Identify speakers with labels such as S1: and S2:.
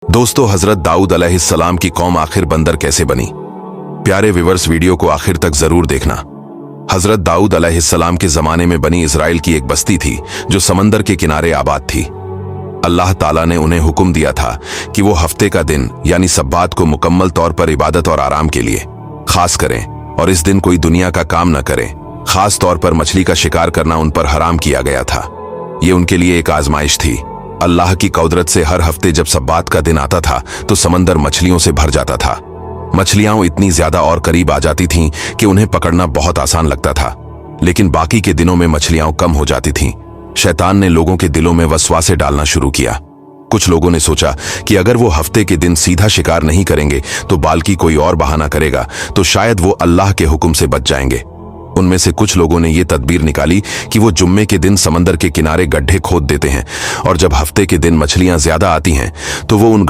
S1: दोस्तों, हजरत दाऊद अलैहिस्सलाम की कौम आखिर बंदर कैसे बनी? प्यारे व्यूअर्स, वीडियो को आखिर तक जरूर देखना। हजरत दाऊद अलैहिस्सलाम के जमाने में बनी इजराइल की एक बस्ती थी जो समंदर के किनारे आबाद थी। अल्लाह ताला ने उन्हें हुक्म दिया था कि वो हफ्ते का दिन यानी सब्बात को मुकम्मल तौर पर इबादत और आराम के लिए खास करें और इस दिन कोई दुनिया का काम न करें। खास तौर पर मछली का शिकार करना उन पर हराम किया गया था। ये उनके लिए एक आजमाइश थी। अल्लाह की कुदरत से हर हफ्ते जब सब्बात का दिन आता था तो समंदर मछलियों से भर जाता था। मछलियां इतनी ज्यादा और करीब आ जाती थीं कि उन्हें पकड़ना बहुत आसान लगता था। लेकिन बाकी के दिनों में मछलियां कम हो जाती थीं। शैतान ने लोगों के दिलों में वसवासे डालना शुरू किया। कुछ लोगों ने सोचा कि अगर वो हफ्ते के दिन सीधा शिकार नहीं करेंगे तो बाल्कि कोई और बहाना करेगा तो शायद वो अल्लाह के हुक्म से बच जाएंगे। उनमें से कुछ लोगों ने ये तदबीर निकाली कि वो जुम्मे के दिन समंदर के किनारे गड्ढे खोद देते हैं और जब हफ्ते के दिन मछलियां ज्यादा आती हैं तो वो उन